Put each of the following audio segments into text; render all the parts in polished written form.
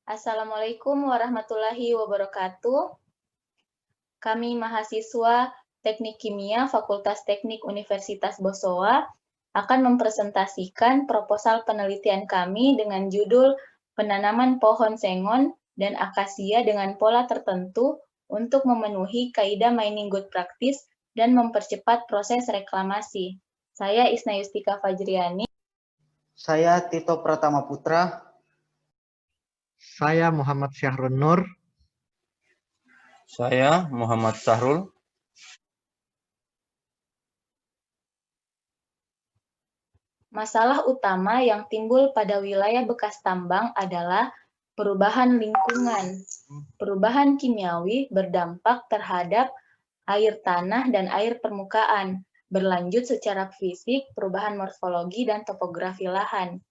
Assalamualaikum warahmatullahi wabarakatuh. Kami mahasiswa Teknik Kimia Fakultas Teknik Universitas Bosowa akan mempresentasikan proposal penelitian kami dengan judul Penanaman Pohon Sengon dan Akasia dengan Pola Tertentu untuk memenuhi kaidah mining good practice dan mempercepat proses reklamasi. Saya Isna Yustika Fajriani. Saya Tito Pratama Putra. Saya Muhammad Syahrun Nur. Saya Muhammad Sahrul. Masalah utama yang timbul pada wilayah bekas tambang adalah perubahan lingkungan. Perubahan kimiawi berdampak terhadap air tanah dan air permukaan, berlanjut secara fisik, perubahan morfologi dan topografi lahan.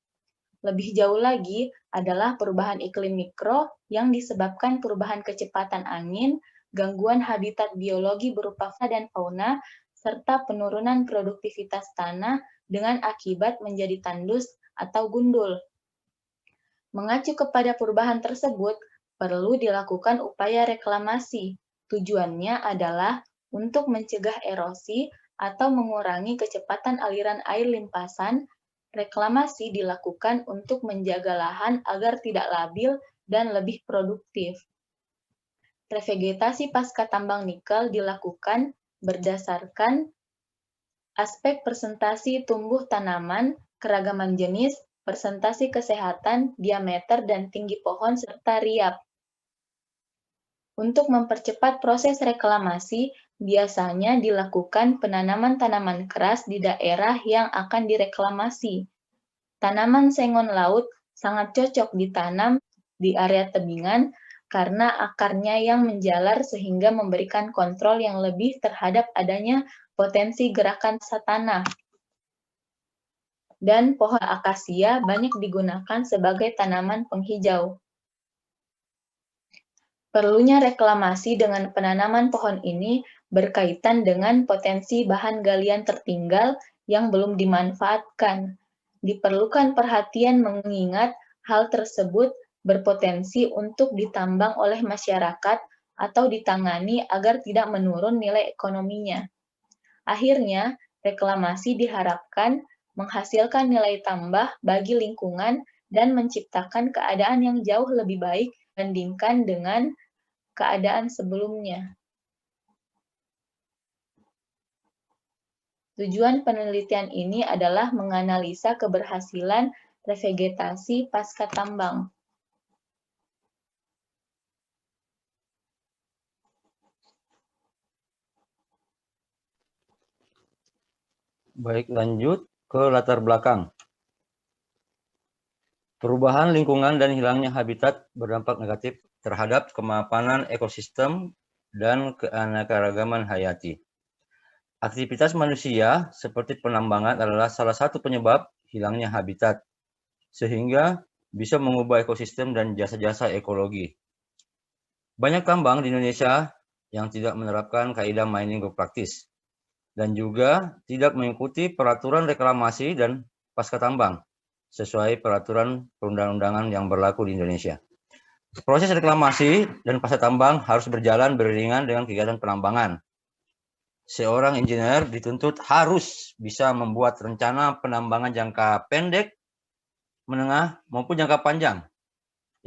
Lebih jauh lagi adalah perubahan iklim mikro yang disebabkan perubahan kecepatan angin, gangguan habitat biologi berupa flora dan fauna, serta penurunan produktivitas tanah dengan akibat menjadi tandus atau gundul. Mengacu kepada perubahan tersebut, perlu dilakukan upaya reklamasi. Tujuannya adalah untuk mencegah erosi atau mengurangi kecepatan aliran air limpasan. Reklamasi dilakukan untuk menjaga lahan agar tidak labil dan lebih produktif. Revegetasi pasca tambang nikel dilakukan berdasarkan aspek presentasi tumbuh tanaman, keragaman jenis, presentasi kesehatan, diameter dan tinggi pohon, serta riap. Untuk mempercepat proses reklamasi, biasanya dilakukan penanaman tanaman keras di daerah yang akan direklamasi. Tanaman sengon laut sangat cocok ditanam di area tebingan karena akarnya yang menjalar sehingga memberikan kontrol yang lebih terhadap adanya potensi gerakan tanah. Dan pohon akasia banyak digunakan sebagai tanaman penghijau. Perlunya reklamasi dengan penanaman pohon ini berkaitan dengan potensi bahan galian tertinggal yang belum dimanfaatkan. Diperlukan perhatian mengingat hal tersebut berpotensi untuk ditambang oleh masyarakat atau ditangani agar tidak menurun nilai ekonominya. Akhirnya, reklamasi diharapkan menghasilkan nilai tambah bagi lingkungan dan menciptakan keadaan yang jauh lebih baik dibandingkan dengan keadaan sebelumnya. Tujuan penelitian ini adalah menganalisa keberhasilan revegetasi pasca tambang. Baik, lanjut ke latar belakang. Perubahan lingkungan dan hilangnya habitat berdampak negatif terhadap kemapanan ekosistem dan keanekaragaman hayati. Aktivitas manusia seperti penambangan adalah salah satu penyebab hilangnya habitat, sehingga bisa mengubah ekosistem dan jasa-jasa ekologi. Banyak tambang di Indonesia yang tidak menerapkan kaidah mining good practice, dan juga tidak mengikuti peraturan reklamasi dan pasca tambang, sesuai peraturan perundang-undangan yang berlaku di Indonesia. Proses reklamasi dan pasca tambang harus berjalan beriringan dengan kegiatan penambangan. Seorang insinyur dituntut harus bisa membuat rencana penambangan jangka pendek, menengah, maupun jangka panjang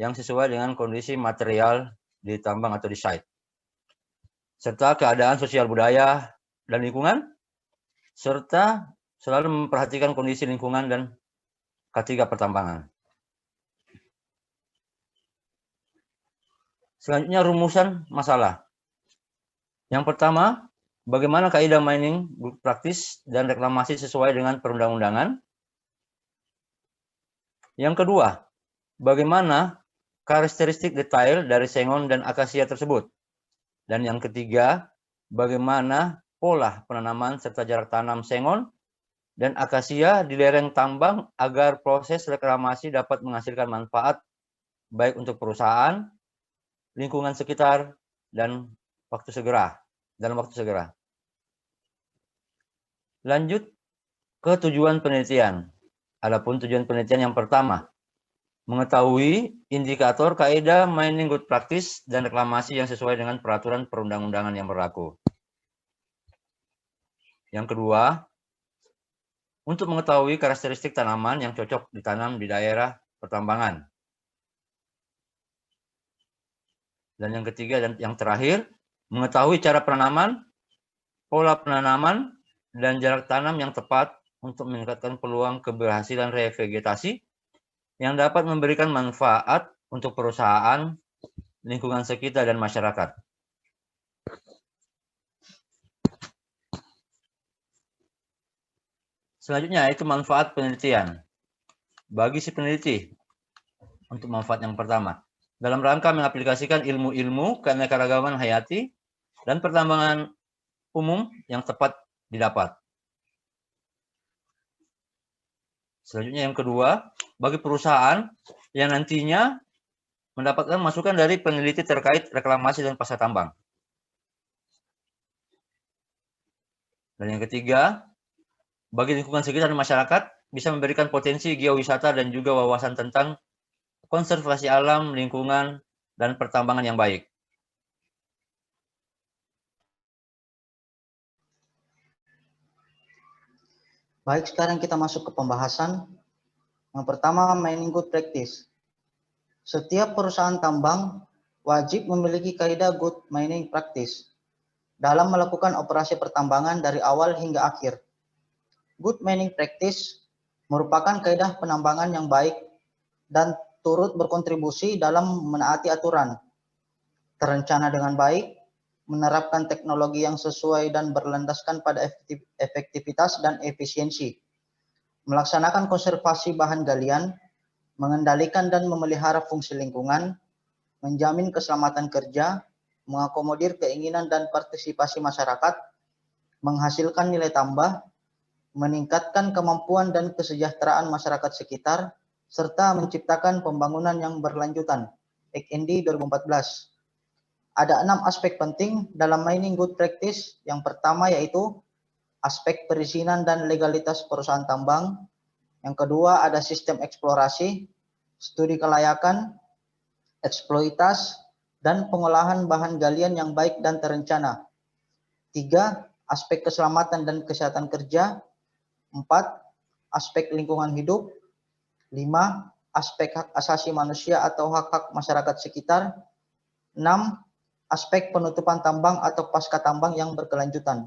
yang sesuai dengan kondisi material di tambang atau di site, serta keadaan sosial budaya dan lingkungan, serta selalu memperhatikan kondisi lingkungan dan ketiga pertambangan. Selanjutnya rumusan masalah. Yang pertama, bagaimana kaidah mining good practice dan reklamasi sesuai dengan perundang-undangan. Yang kedua, bagaimana karakteristik detail dari sengon dan akasia tersebut. Dan yang ketiga, bagaimana pola penanaman serta jarak tanam sengon dan akasia di lereng tambang agar proses reklamasi dapat menghasilkan manfaat baik untuk perusahaan, lingkungan sekitar, dan dalam waktu segera. Lanjut ke tujuan penelitian. Adapun tujuan penelitian yang pertama, Mengetahui indikator kaidah mining good practice dan reklamasi yang sesuai dengan peraturan perundang-undangan yang berlaku. Yang kedua, untuk mengetahui karakteristik tanaman yang cocok ditanam di daerah pertambangan. Dan yang ketiga dan yang terakhir, mengetahui cara penanaman, pola penanaman, dan jarak tanam yang tepat untuk meningkatkan peluang keberhasilan revegetasi yang dapat memberikan manfaat untuk perusahaan, lingkungan sekitar, dan masyarakat. Selanjutnya yaitu manfaat penelitian. Bagi si peneliti, untuk manfaat yang pertama, dalam rangka mengaplikasikan ilmu-ilmu keanekaragaman hayati dan pertambangan umum yang tepat didapat. Selanjutnya yang kedua, bagi perusahaan yang nantinya mendapatkan masukan dari peneliti terkait reklamasi dan pasca tambang. Dan yang ketiga, bagi lingkungan sekitar dan masyarakat bisa memberikan potensi geowisata dan juga wawasan tentang konservasi alam, lingkungan, dan pertambangan yang baik. Baik, sekarang kita masuk ke pembahasan. Yang pertama, mining good practice. Setiap perusahaan tambang wajib memiliki kaidah good mining practice dalam melakukan operasi pertambangan dari awal hingga akhir. Good mining practice merupakan kaidah penambangan yang baik dan turut berkontribusi dalam menaati aturan, terencana dengan baik, menerapkan teknologi yang sesuai dan berlandaskan pada efektivitas dan efisiensi, melaksanakan konservasi bahan galian, mengendalikan dan memelihara fungsi lingkungan, menjamin keselamatan kerja, mengakomodir keinginan dan partisipasi masyarakat, menghasilkan nilai tambah, meningkatkan kemampuan dan kesejahteraan masyarakat sekitar, serta menciptakan pembangunan yang berlanjutan. EKND 2014. Ada 6 aspek penting dalam mining good practice. Yang pertama yaitu aspek perizinan dan legalitas perusahaan tambang. Yang kedua ada sistem eksplorasi, studi kelayakan, eksploitas, dan pengolahan bahan galian yang baik dan terencana. 3. Aspek keselamatan dan kesehatan kerja. 4. Aspek lingkungan hidup. 5. Aspek hak asasi manusia atau hak-hak masyarakat sekitar. 6. Aspek penutupan tambang atau pasca tambang yang berkelanjutan.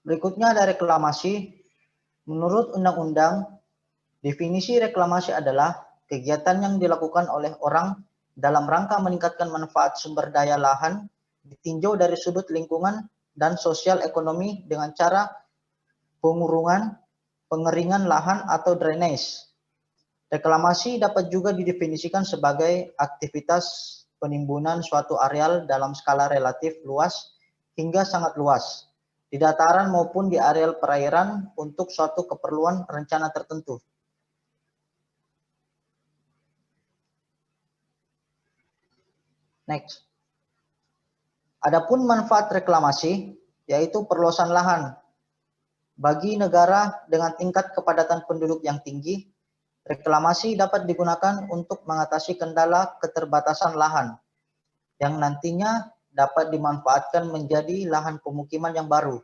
Berikutnya ada reklamasi. Menurut undang-undang, definisi reklamasi adalah kegiatan yang dilakukan oleh orang dalam rangka meningkatkan manfaat sumber daya lahan ditinjau dari sudut lingkungan dan sosial ekonomi dengan cara pengurungan, pengeringan lahan atau drainase. Reklamasi dapat juga didefinisikan sebagai aktivitas penimbunan suatu areal dalam skala relatif luas hingga sangat luas, di dataran maupun di areal perairan untuk suatu keperluan rencana tertentu. Next. Adapun manfaat reklamasi, yaitu perluasan lahan. Bagi negara dengan tingkat kepadatan penduduk yang tinggi, reklamasi dapat digunakan untuk mengatasi kendala keterbatasan lahan, yang nantinya dapat dimanfaatkan menjadi lahan pemukiman yang baru.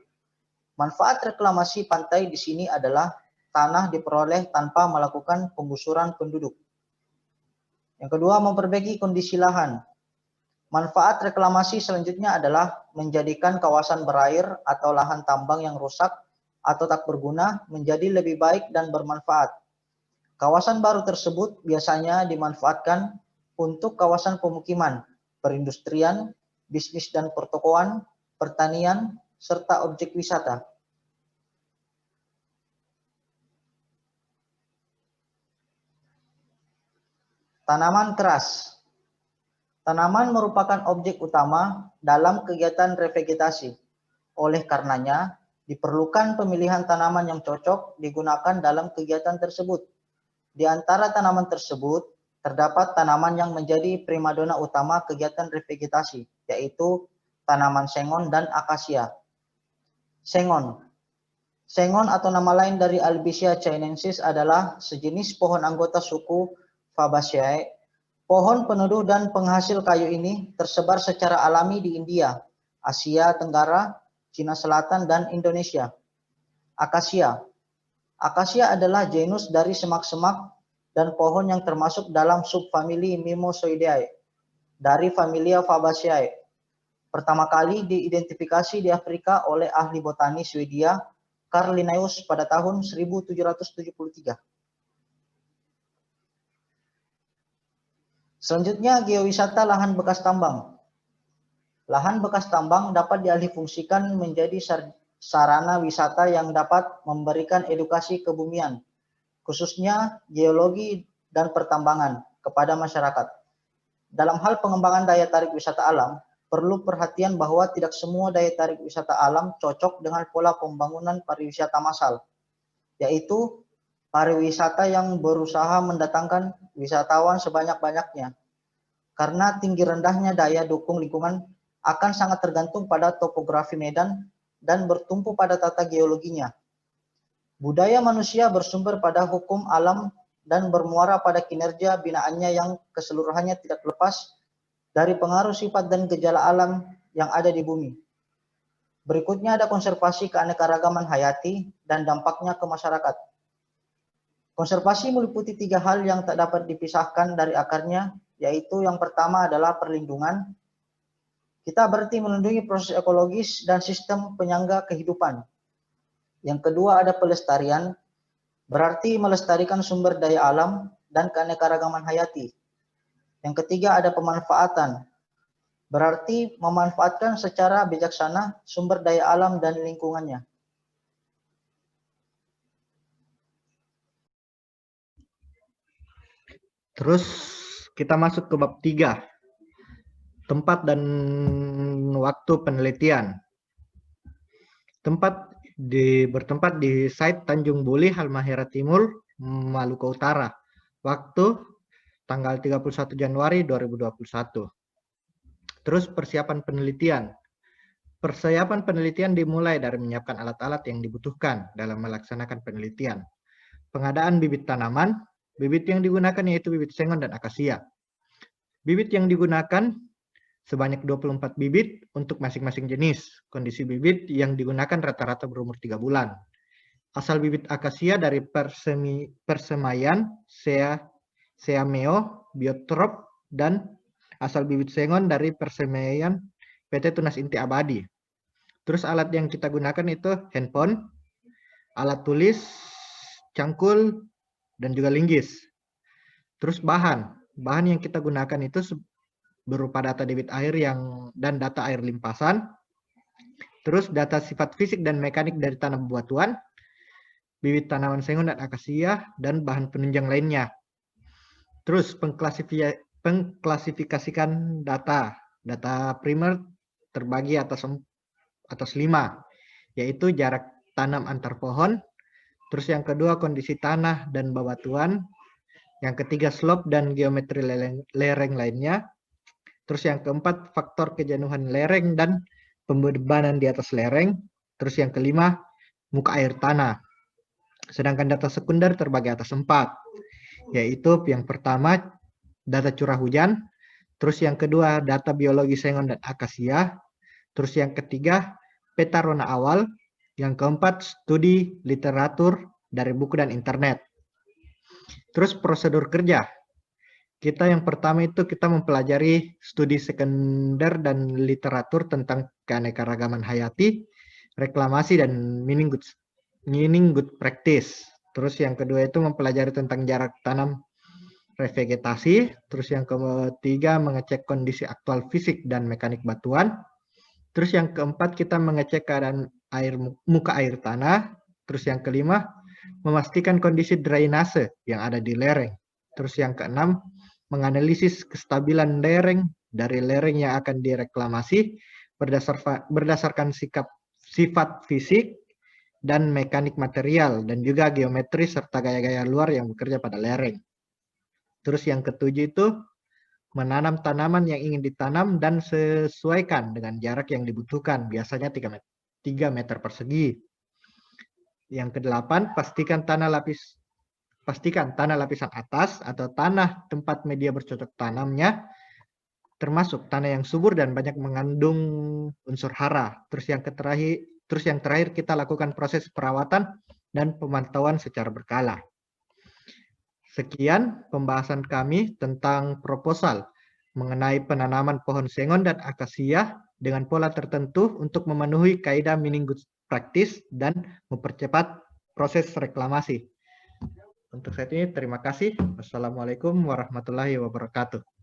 Manfaat reklamasi pantai di sini adalah tanah diperoleh tanpa melakukan penggusuran penduduk. Yang kedua, memperbaiki kondisi lahan. Manfaat reklamasi selanjutnya adalah menjadikan kawasan berair atau lahan tambang yang rusak atau tak berguna menjadi lebih baik dan bermanfaat. Kawasan baru tersebut biasanya dimanfaatkan untuk kawasan pemukiman, perindustrian, bisnis dan pertokoan, pertanian, serta objek wisata. Tanaman keras. Tanaman merupakan objek utama dalam kegiatan revegetasi. Oleh karenanya, diperlukan pemilihan tanaman yang cocok digunakan dalam kegiatan tersebut. Di antara tanaman tersebut, terdapat tanaman yang menjadi primadona utama kegiatan revegetasi, yaitu tanaman sengon dan akasia. Sengon. Sengon atau nama lain dari Albizia chinensis adalah sejenis pohon anggota suku Fabaceae. Pohon peneduh dan penghasil kayu ini tersebar secara alami di India, Asia Tenggara, Cina Selatan, dan Indonesia. Akasia. Akasia adalah genus dari semak-semak dan pohon yang termasuk dalam subfamili Mimosoideae dari familia Fabaceae. Pertama kali diidentifikasi di Afrika oleh ahli botani Swedia Carl Linnaeus pada tahun 1773. Selanjutnya, geowisata lahan bekas tambang. Lahan bekas tambang dapat dialihfungsikan menjadi sarana wisata yang dapat memberikan edukasi kebumian, khususnya geologi dan pertambangan, kepada masyarakat. Dalam hal pengembangan daya tarik wisata alam, perlu perhatian bahwa tidak semua daya tarik wisata alam cocok dengan pola pembangunan pariwisata massal, yaitu pariwisata yang berusaha mendatangkan wisatawan sebanyak-banyaknya. Karena tinggi rendahnya daya dukung lingkungan akan sangat tergantung pada topografi medan dan bertumpu pada tata geologinya. Budaya manusia bersumber pada hukum alam dan bermuara pada kinerja binaannya yang keseluruhannya tidak lepas dari pengaruh sifat dan gejala alam yang ada di bumi. Berikutnya ada konservasi keanekaragaman hayati dan dampaknya ke masyarakat. Konservasi meliputi 3 hal yang tak dapat dipisahkan dari akarnya, yaitu yang pertama adalah perlindungan. Kita berarti melindungi proses ekologis dan sistem penyangga kehidupan. Yang kedua ada pelestarian, berarti melestarikan sumber daya alam dan keanekaragaman hayati. Yang ketiga ada pemanfaatan, berarti memanfaatkan secara bijaksana sumber daya alam dan lingkungannya. Terus kita masuk ke bab 3. Tempat dan waktu penelitian. Bertempat di site Tanjung Buli, Halmahera Timur, Maluku Utara. Waktu tanggal 31 Januari 2021. Terus persiapan penelitian. Persiapan penelitian dimulai dari menyiapkan alat-alat yang dibutuhkan dalam melaksanakan penelitian. Pengadaan bibit tanaman. Bibit yang digunakan yaitu bibit sengon dan akasia. Bibit yang digunakan sebanyak 24 bibit untuk masing-masing jenis. Kondisi bibit yang digunakan rata-rata berumur 3 bulan. Asal bibit akasia dari persemaian Seameo Biotrop, dan asal bibit sengon dari persemaian PT Tunas Inti Abadi. Terus alat yang kita gunakan itu handphone, alat tulis, cangkul, dan juga linggis. Terus bahan yang kita gunakan itu berupa data debit air dan data air limpasan, terus data sifat fisik dan mekanik dari tanam batuan, bibit tanaman sengon dan akasia, dan bahan penunjang lainnya. Terus pengklasifikasikan data. Data primer terbagi atas 5, yaitu jarak tanam antar pohon, terus yang kedua kondisi tanah dan bebatuan, yang ketiga slope dan geometri lereng lainnya, terus yang keempat faktor kejenuhan lereng dan pembebanan di atas lereng, terus yang kelima muka air tanah. Sedangkan data sekunder terbagi atas 4, yaitu yang pertama data curah hujan, terus yang kedua data biologi sengon dan akasia, terus yang ketiga peta rona awal, yang keempat studi literatur dari buku dan internet. Terus prosedur kerja. Kita yang pertama itu kita mempelajari studi sekunder dan literatur tentang keanekaragaman hayati, reklamasi, dan mining good practice. Terus yang kedua itu mempelajari tentang jarak tanam revegetasi. Terus yang ketiga mengecek kondisi aktual fisik dan mekanik batuan. Terus yang keempat kita mengecek keadaan muka air tanah. Terus yang kelima memastikan kondisi drainase yang ada di lereng. Terus yang keenam menganalisis kestabilan lereng dari lereng yang akan direklamasi berdasarkan sifat fisik dan mekanik material, dan juga geometri serta gaya-gaya luar yang bekerja pada lereng. Terus yang ketujuh itu menanam tanaman yang ingin ditanam dan sesuaikan dengan jarak yang dibutuhkan, biasanya 3 meter persegi. Yang ke-8, pastikan tanah lapisan atas atau tanah tempat media bercocok tanamnya termasuk tanah yang subur dan banyak mengandung unsur hara. Terus yang terakhir kita lakukan proses perawatan dan pemantauan secara berkala. Sekian pembahasan kami tentang proposal mengenai penanaman pohon sengon dan akasia dengan pola tertentu untuk memenuhi kaidah mining good practice dan mempercepat proses reklamasi. Untuk saat ini terima kasih. Wassalamualaikum warahmatullahi wabarakatuh.